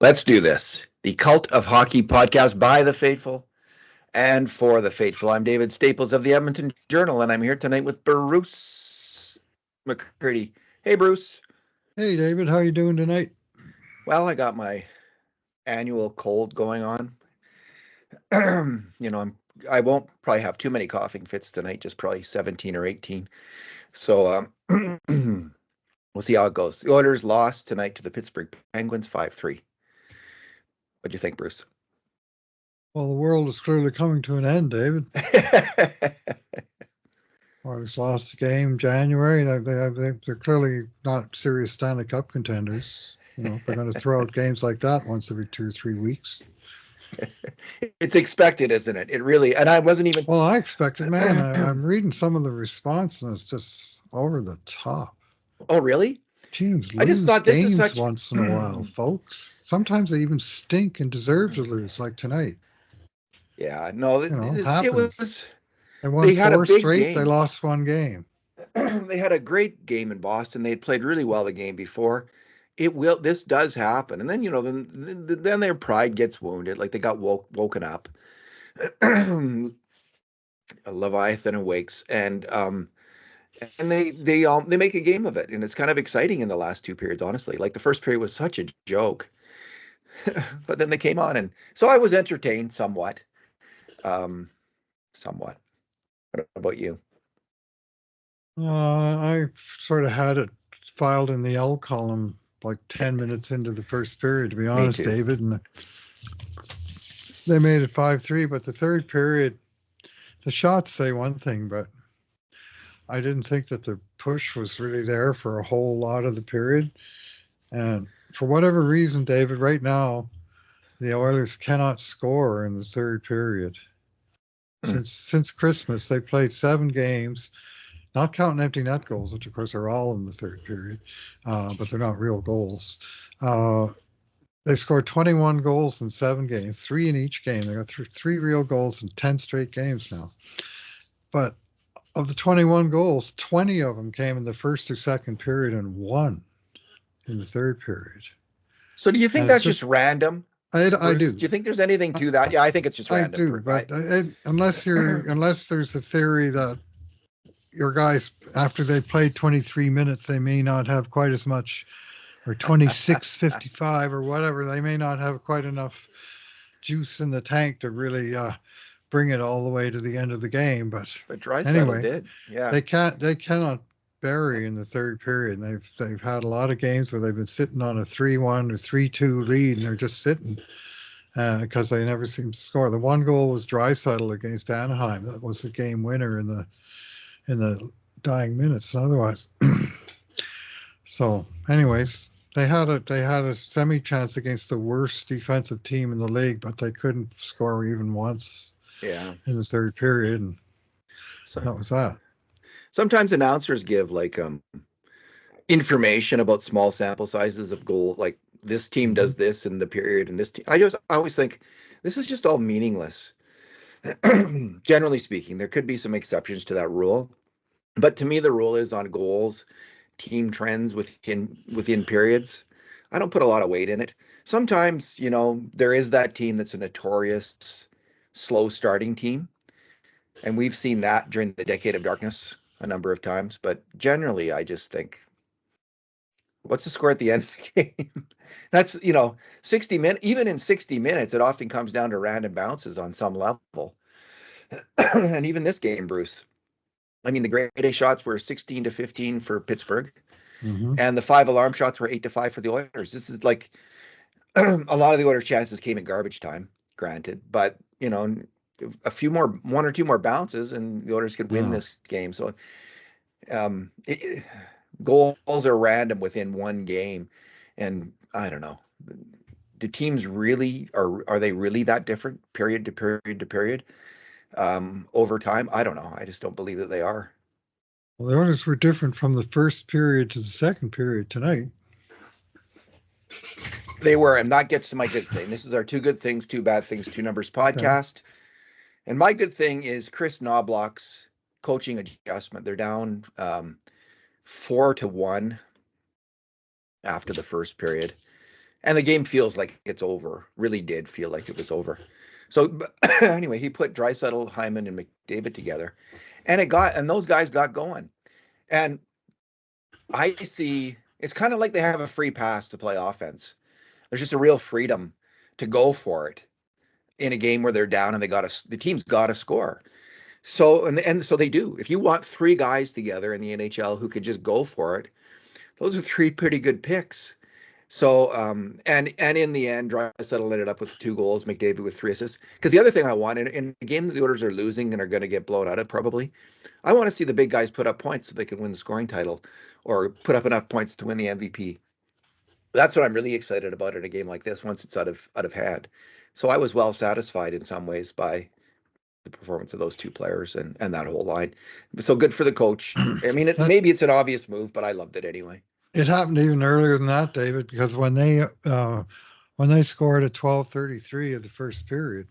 Let's do this. The Cult of Hockey podcast by the faithful and for the faithful. I'm David Staples of the Edmonton Journal, and I'm here tonight with Bruce McCurdy. Hey, Bruce. Hey, David. How you doing tonight? Well, I got my annual cold going on. I won't probably have too many coughing fits tonight, just probably 17 or 18. So we'll see how it goes. The Oilers lost tonight to the Pittsburgh Penguins 5-3. What do you think, Bruce? Well, the world is clearly coming to an end, David. Oilers lost a game in January. They're clearly not serious Stanley Cup contenders. You know, if they're going to throw out games like that once every 2 or 3 weeks. It's expected, isn't it? It really, and I wasn't even. Well, I expected, man. I'm reading some of the response, and it's just over the top. Oh, really? Teams I just lose thought this is games such. once in a while, folks. Sometimes they even stink and deserve to lose, like tonight. Yeah, no, You know, it happens. was. They won They had a 4 big straight. game. They lost 1 game. They had a great game in Boston. They had played really well the game before. This does happen, and then their pride gets wounded. Like they got woken up. A Leviathan awakes, and they make a game of it, and it's kind of exciting in the last 2 periods. Honestly, like the first period was such a joke, but then they came on, and so I was entertained somewhat. Somewhat. What about you? I sort of had it filed in the L column like 10 minutes into the first period, to be honest, David. And they made it 5-3, but the third period, the shots say one thing, but I didn't think that the push was really there for a whole lot of the period. And for whatever reason, David, right now, the Oilers cannot score in the third period. Since Christmas, they played 7 games, not counting empty net goals, which of course are all in the third period, but they're not real goals. They scored 21 goals in 7 games, 3 in each game. They got 3 real goals in 10 straight games now. But of the 21 goals, 20 of them came in the first or second period and 1 in the third period. So do you think that's just random? I do. Do you think there's anything to that? Yeah, I think it's just random. I do, but unless there's a theory that your guys, after they played 23 minutes, they may not have quite as much, or 26:55 or whatever, they may not have quite enough juice in the tank to really bring it all the way to the end of the game. But Draisaitl anyway, did. Yeah, they cannot bury in the third period. And they've had a lot of games where they've been sitting on a 3-1 or 3-2 lead, and they're just sitting because they never seem to score. The 1 goal was Draisaitl against Anaheim. That was the game winner in the dying minutes. Otherwise, so anyways, they had a semi chance against the worst defensive team in the league, but they couldn't score even once. Yeah, in the third period, and so that was that. Sometimes announcers give like information about small sample sizes of goal, like this team does this in the period, and this team. I always think this is just all meaningless. Generally speaking, there could be some exceptions to that rule, but to me, the rule is on goals, team trends within periods. I don't put a lot of weight in it. Sometimes, there is that team that's a notorious slow starting team, and we've seen that during the decade of darkness a number of times. But generally, I just think, what's the score at the end of the game? That's 60 minutes. Even in 60 minutes, it often comes down to random bounces on some level. And even this game, Bruce, I mean, the grade A shots were 16-15 for Pittsburgh, and the 5 alarm shots were 8-5 for the Oilers. This is like a lot of the Oilers' chances came in garbage time, granted, but a few more, 1 or 2 more bounces, and the Oilers could win this game. So, goals are random within one game, and I don't know. Do teams really are they really that different period to period to period? Over time, I don't know. I just don't believe that they are. Well, the Oilers were different from the first period to the second period tonight. They were, and that gets to my good thing. This is our 2 good things, 2 bad things, 2 numbers podcast. Okay. And my good thing is Chris Knobloch's coaching adjustment. They're down 4-1 after the first period. And the game feels like it's over. Really did feel like it was over. So anyway, he put Draisaitl, Hyman, and McDavid together, and those guys got going. And I see it's kind of like they have a free pass to play offense. There's just a real freedom to go for it in a game where they're down and the team's got to score. So and so they do. If you want three guys together in the NHL who could just go for it, those are three pretty good picks. So and in the end, Draisaitl ended up with 2 goals, McDavid with 3 assists. Because the other thing I want in a game that the Oilers are losing and are going to get blown out of probably, I want to see the big guys put up points so they can win the scoring title or put up enough points to win the MVP. That's what I'm really excited about in a game like this once it's out of hand. So I was well satisfied in some ways by the performance of those 2 players and that whole line. So good for the coach. I mean, maybe it's an obvious move, but I loved it anyway. It happened even earlier than that, David, because when they scored at 12:33 of the first period,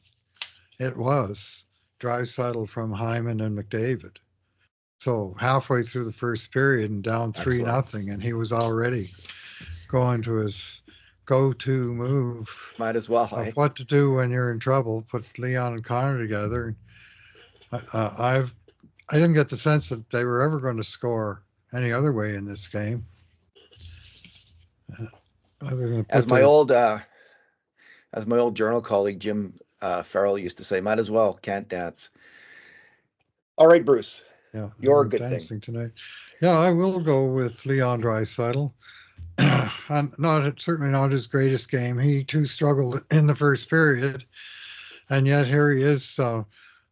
it was Draisaitl from Hyman and McDavid. So halfway through the first period and down 3-0, and he was already going to his go-to move. Might as well. Of what to do when you're in trouble. Put Leon and Connor together. I didn't get the sense that they were ever going to score any other way in this game. As my old journal colleague Jim Farrell used to say, might as well, can't dance. All right, Bruce. Yeah, your good thing tonight. Yeah, I will go with Leon Draisaitl. And certainly not his greatest game. He too struggled in the first period, and yet here he is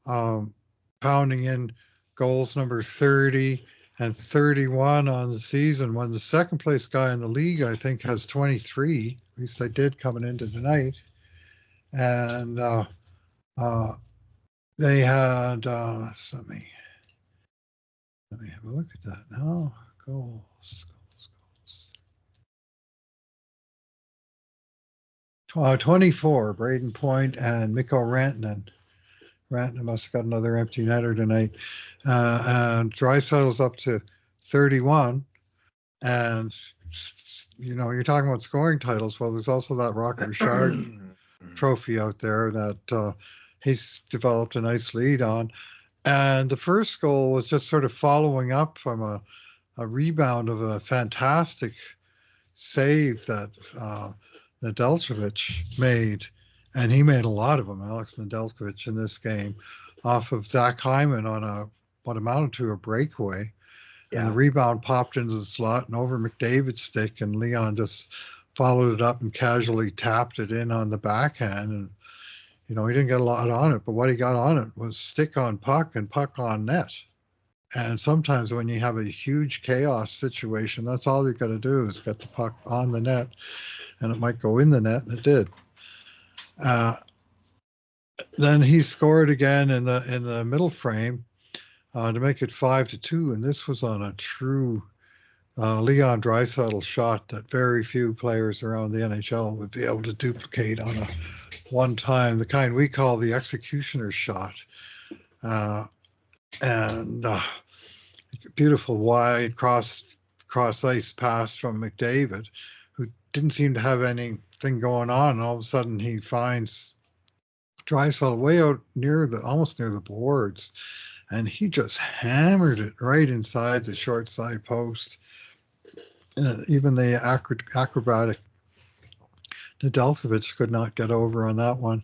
pounding in goals number 30 and 31 on the season, when the second place guy in the league, I think, has 23. At least they did coming into tonight. And they had, let me have a look at that now. Goals. 24, Braden Point and Mikko Rantanen. Rantanen must have got another empty netter tonight. And Draisaitl's up to 31. And, you're talking about scoring titles. Well, there's also that Rocket Richard trophy out there that he's developed a nice lead on. And the first goal was just sort of following up from a rebound of a fantastic save that Nedeljkovic made, and he made a lot of them, Alex Nedeljkovic, in this game, off of Zach Hyman on what amounted to a breakaway. Yeah. And the rebound popped into the slot and over McDavid's stick, and Leon just followed it up and casually tapped it in on the backhand. And, he didn't get a lot on it, but what he got on it was stick on puck and puck on net. And sometimes when you have a huge chaos situation, that's all you got to do is get the puck on the net, and it might go in the net, and it did. Then he scored again in the middle frame to make it 5-2, and this was on a true Leon Draisaitl shot that very few players around the NHL would be able to duplicate on a one time, the kind we call the executioner shot. And beautiful wide cross ice pass from McDavid, who didn't seem to have anything going on. And all of a sudden he finds Draisaitl way out almost near the boards, and he just hammered it right inside the short side post. And even the acrobatic Nedeljkovic could not get over on that one.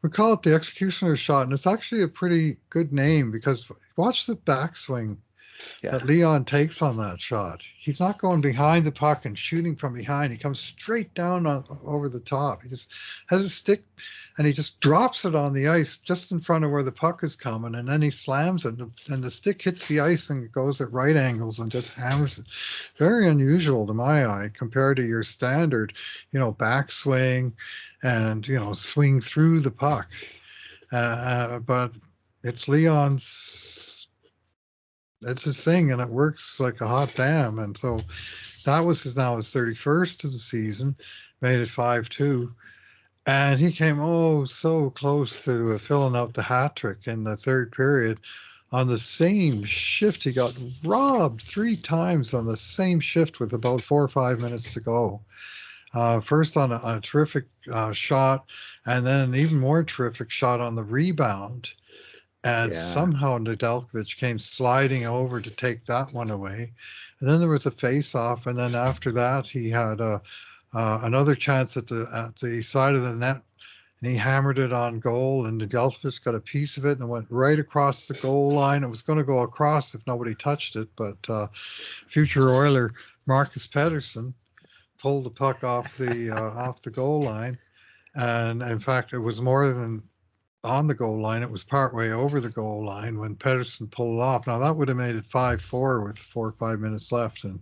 We call it the executioner shot, and it's actually a pretty good name because watch the backswing that Leon takes on that shot. He's not going behind the puck and shooting from behind. He comes straight down over the top. He just has a stick, and he just drops it on the ice just in front of where the puck is coming, and then he slams it, and the stick hits the ice and goes at right angles and just hammers it. Very unusual to my eye compared to your standard, backswing and, swing through the puck. But it's Leon's, that's his thing, and it works like a hot damn. And so that was now his 31st of the season, made it 5-2. And he came so close to filling out the hat trick in the third period. On the same shift, he got robbed 3 times on the same shift with about 4 or 5 minutes to go. First on a terrific shot, and then an even more terrific shot on the rebound. And Yeah. somehow Nedeljkovic came sliding over to take that one away. And then there was a face-off, and then after that he had another chance at the side of the net, and he hammered it on goal, and Nedeljkovic got a piece of it and it went right across the goal line. It was going to go across if nobody touched it, but future Oiler Marcus Pettersson pulled the puck off the goal line, and in fact, it was more than on the goal line. It was partway over the goal line when Pettersson pulled off. Now that would have made it 5-4 with 4 or 5 minutes left, and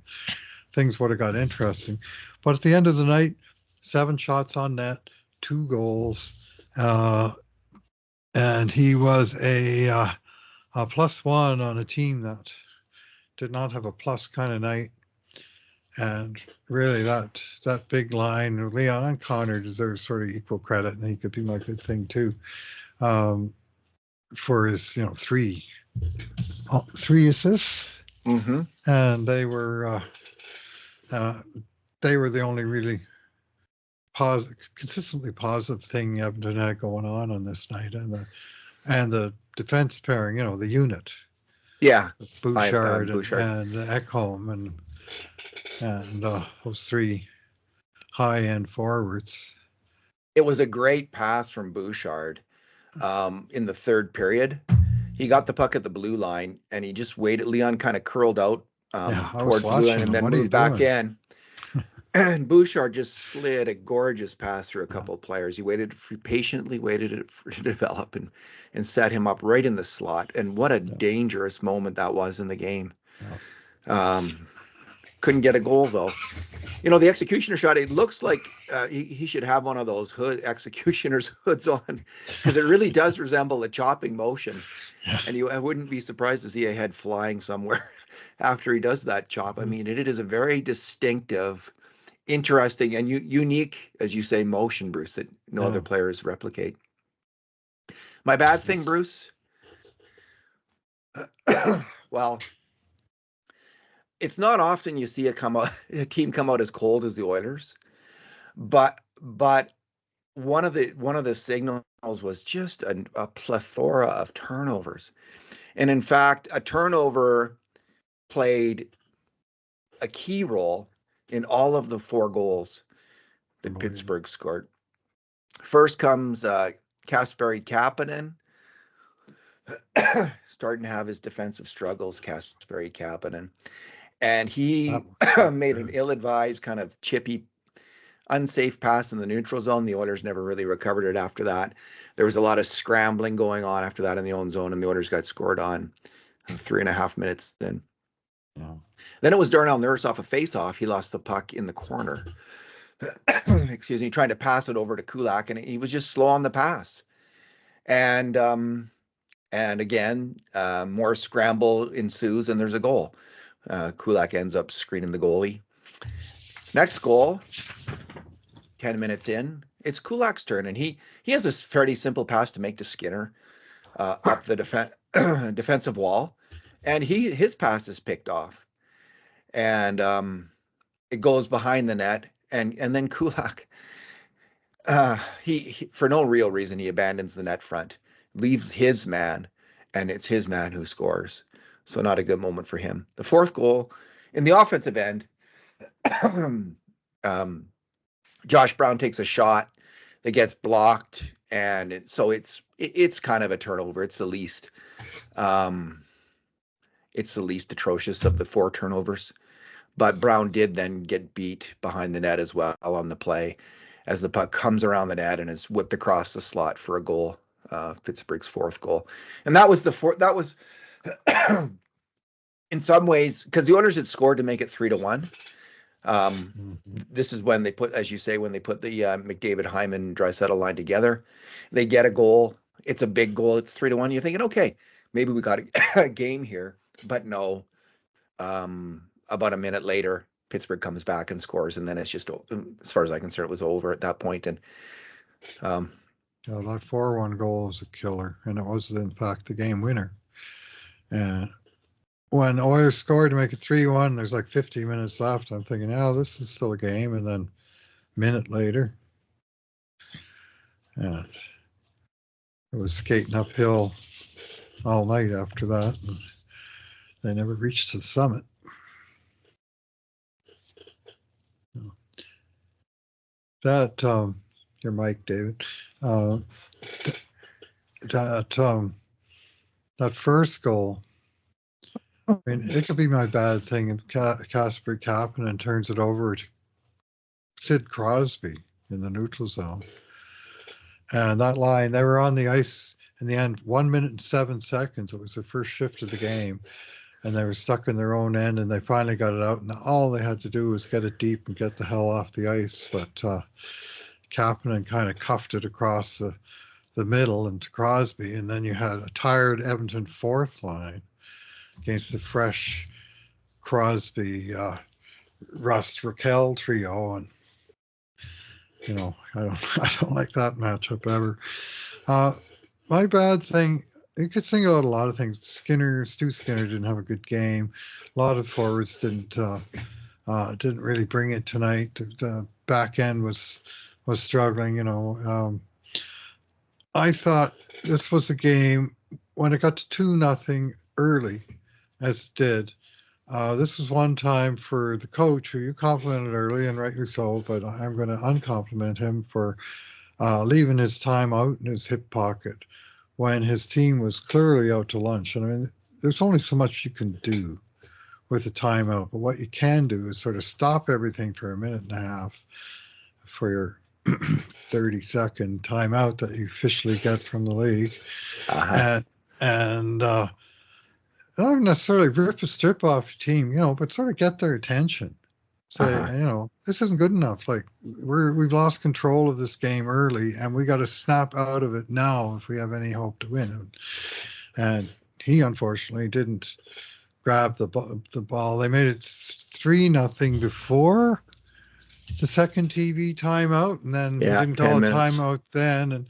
things would have got interesting. But at the end of the night, 7 shots on net, 2 goals, and he was a +1 on a team that did not have a plus kind of night. And really, that big line, Leon and Connor deserves sort of equal credit, and he could be my good thing too, for his 3 assists, Mm-hmm. and they were the only really consistently positive thing Edmonton had going on this night, and the defense pairing, the unit, Yeah. with Bouchard, Bouchard. and Ekholm and those 3 high-end forwards. It was a great pass from Bouchard in the third period. He got the puck at the blue line, and he just waited. Leon kind of curled out towards the blue line and then moved back in. And Bouchard just slid a gorgeous pass through a couple of players. He patiently waited for it to develop and set him up right in the slot. And what a dangerous moment that was in the game. Couldn't get a goal, though. The executioner shot, it looks like he should have one of those executioner's hoods on, because it really does resemble a chopping motion. Yeah. And I wouldn't be surprised to see a head flying somewhere after he does that chop. I mean, it is a very distinctive, interesting, and unique, as you say, motion, Bruce, that no other players replicate. My bad thing, Bruce? Well, it's not often you see a team come out as cold as the Oilers, but one of the signals was just a plethora of turnovers, and in fact, a turnover played a key role in all of the 4 goals that Pittsburgh scored. First comes Kasperi Kapanen, starting to have his defensive struggles. Kasperi Kapanen. And he made an ill-advised, kind of chippy, unsafe pass in the neutral zone. The Oilers never really recovered it after that. There was a lot of scrambling going on after that in the own zone, and the Oilers got scored on 3.5 minutes in. Yeah. Then it was Darnell Nurse off a face-off. He lost the puck in the corner. Excuse me, trying to pass it over to Kulak, and he was just slow on the pass. And again, more scramble ensues, and there's a goal. Kulak ends up screening the goalie. Next goal, 10 minutes in, it's Kulak's turn, and he has this fairly simple pass to make to Skinner up the defensive wall, and his pass is picked off, and it goes behind the net, and then Kulak, he for no real reason, he abandons the net front, leaves his man, and it's his man who scores. So not a good moment for him. The 4th goal in the offensive end, Josh Brown takes a shot that gets blocked, and so it's kind of a turnover. It's the least atrocious of the 4 turnovers. But Brown did then get beat behind the net as well on the play, as the puck comes around the net and is whipped across the slot for a goal. Pittsburgh's 4th goal, and that was in some ways, because the Oilers had scored to make it 3-1. This is when they put, as you say, when they put the McDavid, Hyman, Draisaitl line together, they get a goal. It's a big goal. It's 3-1. You're thinking, okay, maybe we got a game here, but no. About a minute later, Pittsburgh comes back and scores, and then it's just, as far as I'm concerned, it was over at that point. And that 4-1 goal was a killer, and it was in fact the game winner. And when Oilers scored to make it 3-1, there's like 50 minutes left. I'm thinking, this is still a game. And then minute later. And it was skating uphill all night after that. And they never reached the summit. That, your mic, David. That first goal, I mean, it could be my bad thing. And Casper Kapanen turns it over to Sid Crosby in the neutral zone. And that line, they were on the ice in the end, 1 minute and 7 seconds. It was the first shift of the game. And they were stuck in their own end, and they finally got it out. And all they had to do was get it deep and get the hell off the ice. But Kapanen kind of cuffed it across the middle into Crosby. And then you had a tired Edmonton fourth line against the fresh Crosby, Rust, Raquel trio. And, you know, I don't like that matchup ever. My bad thing, you could single out a lot of things. Stu Skinner didn't have a good game. A lot of forwards didn't really bring it tonight. The back end was struggling. You know, I thought this was a game when it got to 2-0 early, as it did. This was one time for the coach, who you complimented early, and rightly so, but I'm going to uncompliment him for leaving his time out in his hip pocket when his team was clearly out to lunch. And I mean, there's only so much you can do with a timeout, but what you can do is sort of stop everything for a minute and a half for your 30-second timeout that you officially get from the league. And not necessarily rip a strip off your team, you know, but sort of get their attention. Say, you know, this isn't good enough. Like, we've lost control of this game early, and we got to snap out of it now if we have any hope to win. And he unfortunately didn't grab the ball. They made it 3-0 before the second TV timeout, and then didn't call a timeout then. And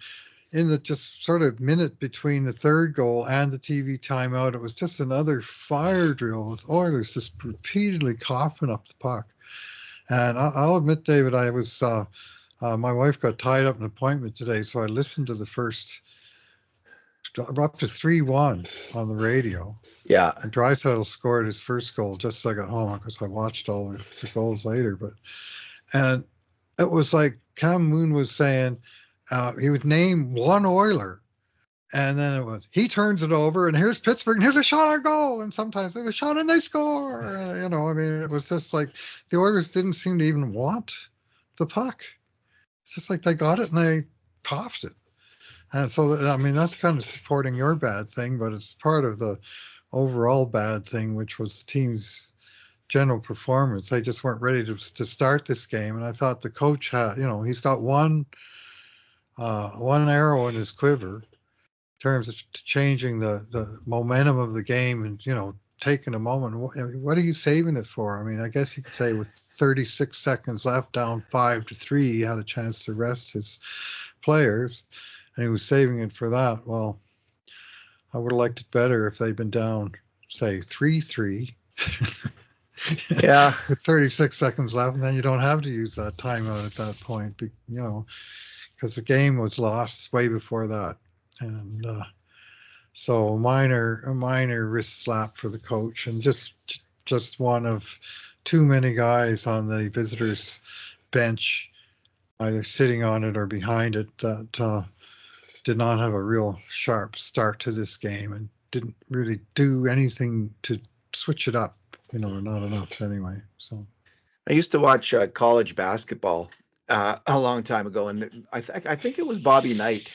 in the just sort of minute between the third goal and the TV timeout, it was just another fire drill with Oilers just repeatedly coughing up the puck. And I'll admit, David, I was my wife got tied up in an appointment today, so I listened to the first up to 3-1 on the radio. Yeah. And Draisaitl scored his first goal just as I got home, because I watched all the goals later. And it was like Cam Moon was saying, he would name one Oiler, and then it was, he turns it over, and here's Pittsburgh, and here's a shot on goal, and sometimes they have a shot and they score. You know, I mean, it was just like the Oilers didn't seem to even want the puck. It's just like they got it and they coughed it. And so, I mean, that's kind of supporting your bad thing, but it's part of the overall bad thing, which was the team's general performance. They just weren't ready to start this game. And I thought the coach had, you know, he's got one arrow in his quiver in terms of changing the momentum of the game, and, you know, taking a moment. What are you saving it for? I mean, I guess you could say with 36 seconds left, down 5-3, he had a chance to rest his players, and he was saving it for that. Well, I would have liked it better if they'd been down, say, 3-3. Yeah. With 36 seconds left, and then you don't have to use that timeout at that point, you know, because the game was lost way before that. And so a minor wrist slap for the coach, and just one of too many guys on the visitors' bench, either sitting on it or behind it, that did not have a real sharp start to this game and didn't really do anything to switch it up, you know, or not enough anyway. So I used to watch college basketball a long time ago, and I think it was Bobby Knight,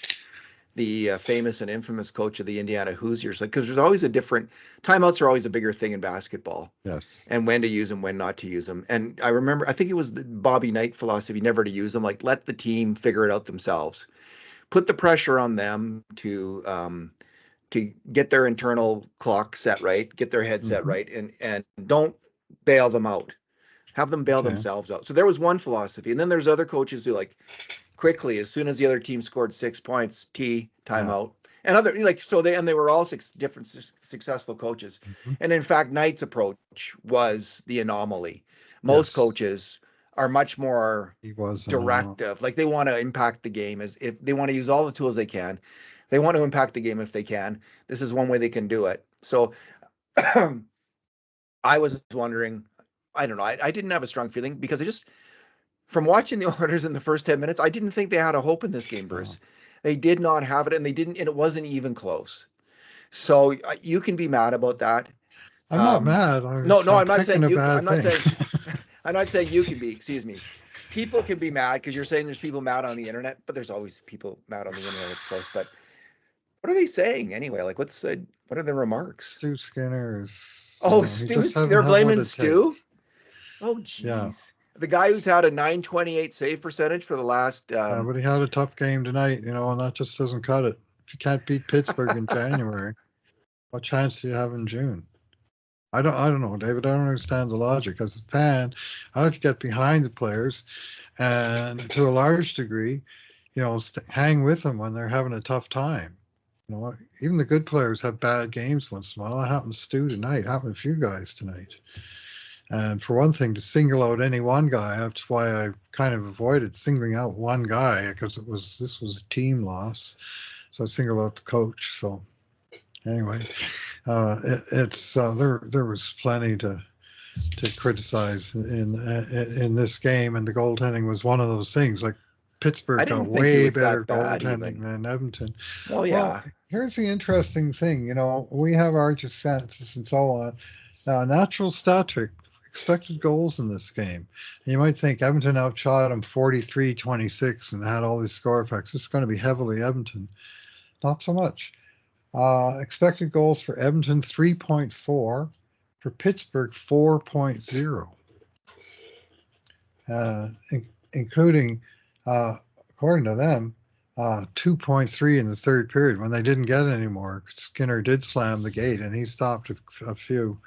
the famous and infamous coach of the Indiana Hoosiers, because there's always timeouts are always a bigger thing in basketball. Yes. And when to use them, when not to use them. And I remember, I think it was the Bobby Knight philosophy, never to use them. Like, let the team figure it out themselves. Put the pressure on them to get their internal clock set right, get their head set right, and don't bail them out. Have them bail themselves out. So there was one philosophy. And then there's other coaches who, like, quickly, as soon as the other team scored 6 points, timeout. And other, like, so they were all different successful coaches. And in fact, Knight's approach was the anomaly. Most coaches are much more He wasn't. directive. Like they want to impact the game as if they want to use all the tools they can. They want to impact the game if they can. This is one way they can do it. So I was wondering, I don't know. I didn't have a strong feeling because from watching the Oilers in the first 10 minutes, I didn't think they had a hope in this game, Bruce. They did not have it, and it wasn't even close. So you can be mad about that. I'm not mad. No, I'm not saying you. I'm not thing. saying. I'm not saying you can be. Excuse me. People can be mad because you're saying there's people mad on the internet, but there's always people mad on the internet, of course. But what are they saying anyway? Like, what are the remarks? Stu Skinner is. Oh, Stu. They're blaming Stu. Takes. Oh, jeez. Yeah. The guy who's had a .928 save percentage for the last. Yeah, but he had a tough game tonight, and that just doesn't cut it. If you can't beat Pittsburgh in January, what chance do you have in June? I don't know, David. I don't understand the logic. As a fan, I like to get behind the players, and to a large degree, hang with them when they're having a tough time. Even the good players have bad games once in a while. That happened to Stu tonight. It happened to a few guys tonight. And for one thing, to single out any one guy, that's why I kind of avoided singling out one guy, because this was a team loss. So I singled out the coach. So anyway, there was plenty to criticize in this game, and the goaltending was one of those things. Like Pittsburgh got way better goaltending than Edmonton. Well, yeah. Well, here's the interesting thing. We have our census and so on. Now, natural stat trick. Expected goals in this game. And you might think Edmonton outshot them 43-26 and had all these score effects. This is going to be heavily Edmonton. Not so much. Expected goals for Edmonton 3.4, for Pittsburgh 4.0, including, according to them, 2.3 in the third period when they didn't get any more. Skinner did slam the gate and he stopped a few,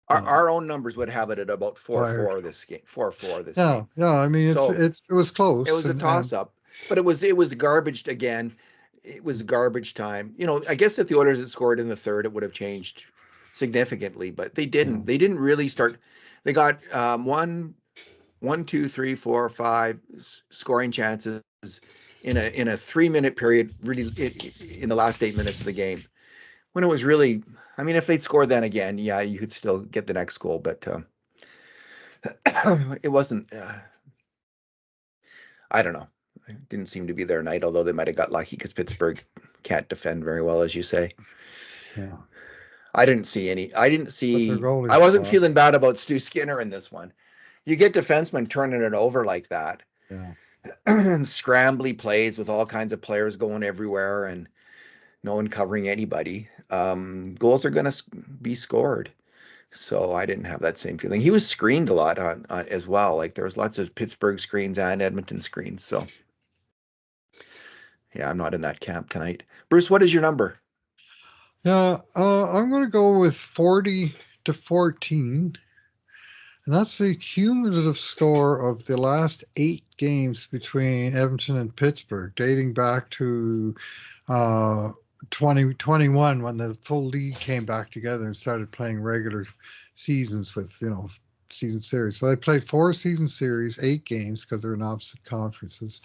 Our own numbers would have it at about 4-4 this game. 4-4 this game. Yeah. I mean, it was close. It was a toss-up, but it was garbage again. It was garbage time. I guess if the Oilers had scored in the third, it would have changed significantly, but they didn't. Yeah. They didn't really start. They got 1, 2, 3, 4, 5 scoring chances in a 3-minute period, really in the last 8 minutes of the game. When it was really, I mean, if they'd scored then again, yeah, you could still get the next goal, but it wasn't, I don't know. It didn't seem to be their night, although they might have got lucky because Pittsburgh can't defend very well, as you say. Yeah. I wasn't feeling bad about Stu Skinner in this one. You get defensemen turning it over like that. Yeah. And scrambly plays with all kinds of players going everywhere and no one covering anybody. Goals are going to be scored. So I didn't have that same feeling. He was screened a lot on as well. Like there was lots of Pittsburgh screens and Edmonton screens. So yeah, I'm not in that camp tonight. Bruce, what is your number? Yeah, I'm going to go with 40-14. And that's the cumulative score of the last 8 games between Edmonton and Pittsburgh, dating back to 2021 when the full league came back together and started playing regular seasons with, season series. So they played 4 season series, 8 games because they're in opposite conferences.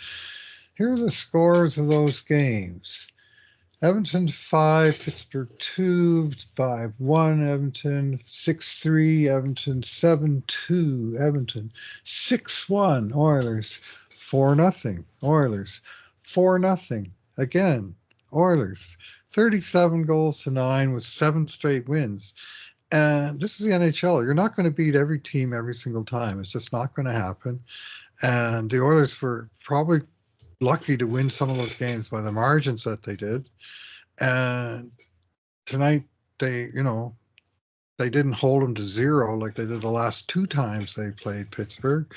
Here are the scores of those games. Edmonton 5, Pittsburgh 2, 5-1, Edmonton 6-3, Edmonton 7-2, Edmonton 6-1, Oilers 4-0, Oilers 4-0, again, Oilers 37-9 with 7 straight wins. And this is the NHL. You're not going to beat every team every single time. It's just not going to happen. And the Oilers were probably lucky to win some of those games by the margins that they did. And tonight they didn't hold them to 0 like they did the last 2 times they played Pittsburgh.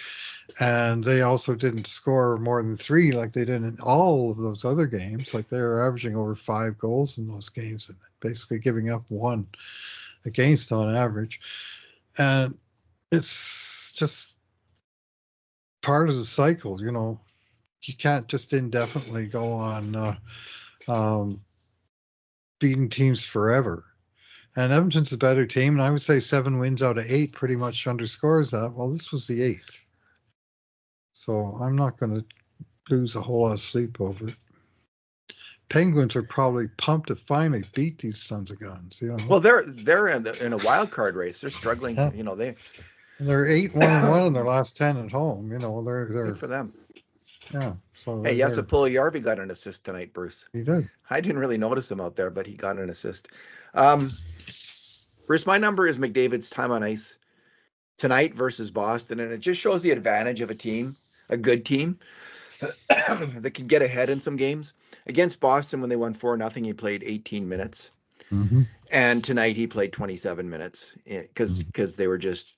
And they also didn't score more than 3 like they did in all of those other games. Like they were averaging over 5 goals in those games and basically giving up 1 against on average. And it's just part of the cycle, You can't just indefinitely go on beating teams forever. And Edmonton's a better team, and I would say 7 wins out of 8 pretty much underscores that. Well, this was the 8th. So I'm not going to lose a whole lot of sleep over it. Penguins are probably pumped to finally beat these sons of guns. Well, they're in a wild card race. They're struggling to, they're 8-1-1 in their last 10 at home. They're good for them. Yeah. So hey, yes, Puljujärvi got an assist tonight, Bruce. He did. I didn't really notice him out there, but he got an assist. Bruce, my number is McDavid's time on ice tonight versus Boston, and it just shows the advantage of a team, a good team, that can get ahead in some games. Against Boston, when they won 4-0, he played 18 minutes. Mm-hmm. And tonight he played 27 minutes because they were just...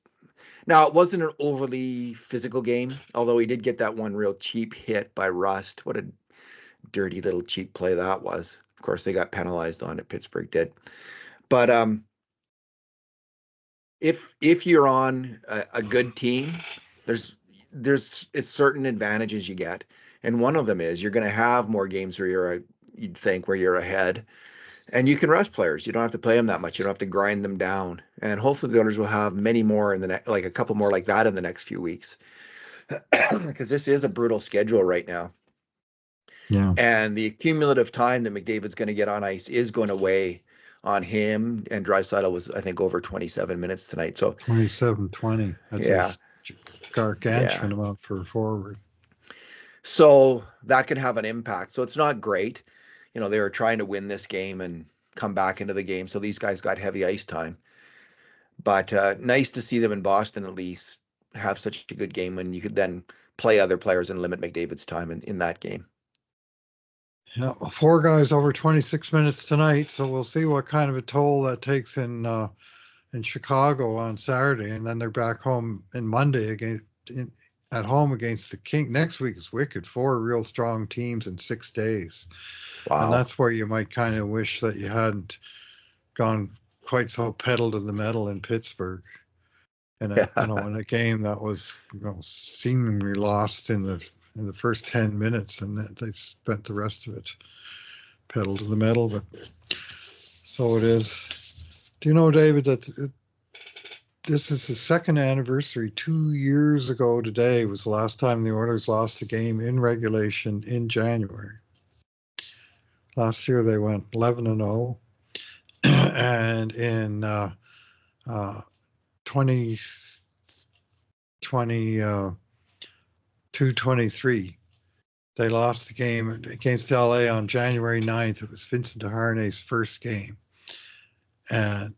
Now, it wasn't an overly physical game, although he did get that one real cheap hit by Rust. What a dirty little cheap play that was. Of course, they got penalized on it. Pittsburgh did. But if you're on a good team, there's certain advantages you get, and one of them is you're going to have more games where you'd think where you're ahead, and you can rest players. You don't have to play them that much. You don't have to grind them down, and hopefully the Oilers will have many more in the like a couple more like that in the next few weeks, because this is a brutal schedule right now. Yeah, and the cumulative time that McDavid's going to get on ice is going to weigh on him. And Draisaitl was, I think, over 27 minutes tonight. So 27-20. That's a gargantuan amount for a forward. So that can have an impact. So it's not great. They were trying to win this game and come back into the game. So these guys got heavy ice time. But nice to see them in Boston at least have such a good game when you could then play other players and limit McDavid's time in that game. Yeah, 4 guys over 26 minutes tonight, so we'll see what kind of a toll that takes in Chicago on Saturday, and then they're back home in Monday at home against the King. Next week is wicked. 4 real strong teams in 6 days. Wow. And that's where you might kind of wish that you hadn't gone quite so pedal to the metal in Pittsburgh. In a game that was seemingly lost in the first 10 minutes, and they spent the rest of it pedal to the metal. But so it is. Do you know, David, that this is the second anniversary? 2 years ago today was the last time the Oilers lost a game in regulation in January. Last year they went 11-0, and in 2022-23, they lost the game against LA on January 9th. It was Vincent Deharnay's first game, and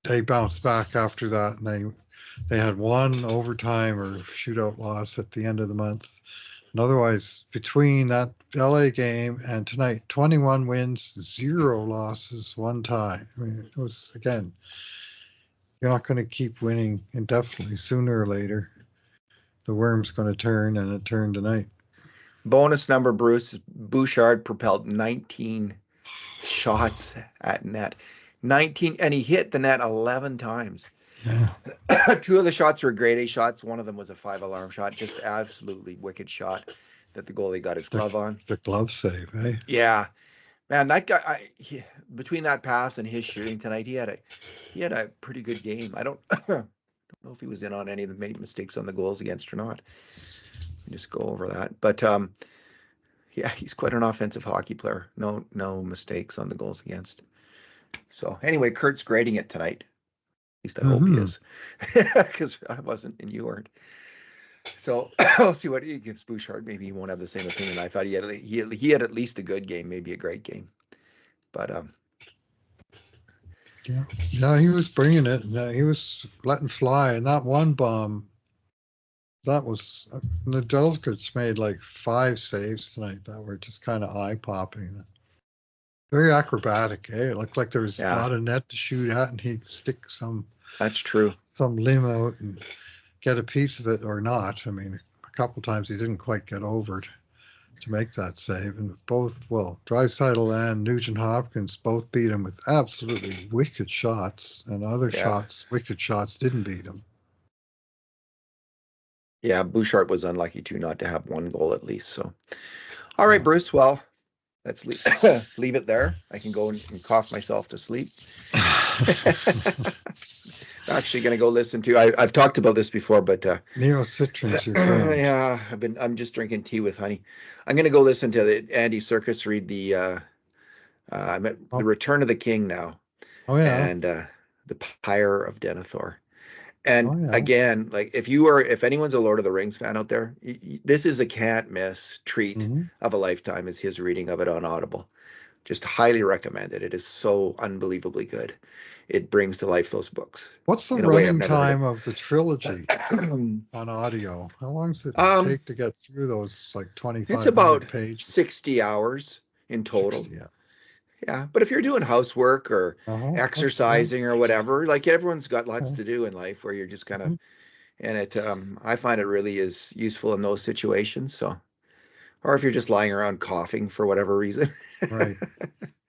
they bounced back after that, and they had one overtime or shootout loss at the end of the month. And otherwise, between that LA game and tonight, 21 wins, 0 losses, 1 tie. I mean, it was, again, you're not going to keep winning indefinitely. Sooner or later, the worm's going to turn, and it turned tonight. Bonus number, Bruce. Bouchard propelled 19 shots at net. 19, and he hit the net 11 times. Yeah. 2 of the shots were grade A shots. One of them was a 5-alarm shot. Just absolutely wicked shot that the goalie got his glove on. The glove save, eh? Yeah. Man, that guy, between that pass and his shooting tonight, he had a pretty good game. I don't know if he was in on any of the made mistakes on the goals against or not. Just go over that. But yeah, he's quite an offensive hockey player. No mistakes on the goals against. So anyway, Kurt's grading it tonight. At least I hope he is, because I wasn't and you weren't. So I'll see what he gives Bouchard. Maybe he won't have the same opinion. I thought he had at least a good game, maybe a great game. But yeah, he was bringing it. He was letting fly, and that one bomb. That was Nedeljkowicz made like 5 saves tonight that were just kind of eye-popping. Very acrobatic, eh? It looked like there was a lot of net to shoot at, and he'd stick some. That's true. Some limb out and get a piece of it or not. I mean, a couple times he didn't quite get over it to make that save, and Draisaitl and Nugent-Hopkins both beat him with absolutely wicked shots, and wicked shots didn't beat him. Yeah, Bouchard was unlucky too not to have 1 goal at least. So, all right, Bruce. Well, Let's leave, leave it there. I can go and cough myself to sleep. Actually going to go listen to, I've talked about this before, but Neocitrin's your friend. yeah, I'm just drinking tea with honey. I'm going to go listen to Andy Serkis read the Return of the King now. Oh yeah. And the Pyre of Denethor. And Oh yeah. again, like if anyone's a Lord of the Rings fan out there, this is a can't miss treat of a lifetime, is his reading of it on Audible. Just highly recommend it. It is so unbelievably good. It brings to life those books. What's the running time of the trilogy on audio? How long does it take to get through those like 25 It's about pages? 60 hours in total. 60, yeah. Yeah, but if you're doing housework or exercising or whatever, like everyone's got lots to do in life where you're just kind of, and it, I find it really is useful in those situations. So, or if you're just lying around coughing for whatever reason. Right.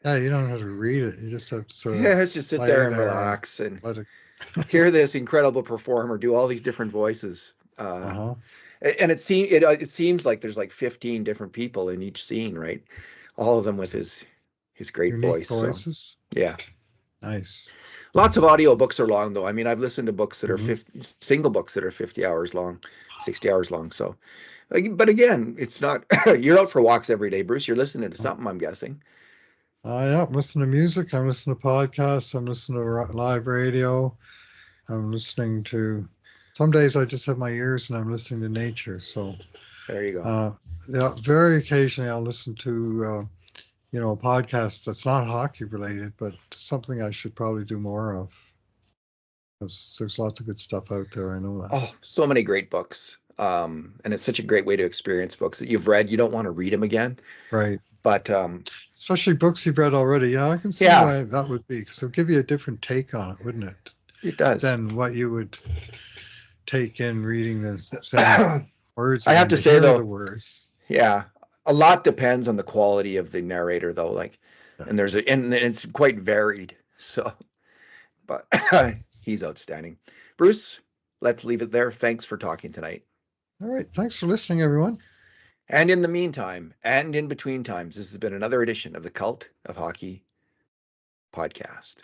Yeah, you don't have to read it. You just have to sort of let's just sit there and relax and hear this incredible performer do all these different voices. And it seems like there's like 15 different people in each scene, right? All of them with his great unique voices. So, yeah. Nice. Lots of audiobooks are long though. I mean, I've listened to books that are single books that are 50 hours long, 60 hours long. So, but again, it's not, you're out for walks every day, Bruce. You're listening to something, I'm guessing. Yeah, I'm listening to music. I'm listening to podcasts. I'm listening to live radio. I'm listening to, some days I just have my ears and I'm listening to nature. So there you go. Yeah, very occasionally I'll listen to, a podcast that's not hockey related, but something I should probably do more of. There's lots of good stuff out there. I know that. Oh, so many great books. And it's such a great way to experience books that you've read. You don't want to read them again. Right. But especially books you've read already. Yeah, I can see why that would be. So it'll give you a different take on it, wouldn't it? It does. Than what you would take in reading the same words. I have to say though, the words. Yeah, a lot depends on the quality of the narrator though. Like, and it's quite varied. So, but he's outstanding. Bruce, let's leave it there. Thanks for talking tonight. All right. Thanks for listening, everyone. And in the meantime, and in between times, this has been another edition of the Cult of Hockey podcast.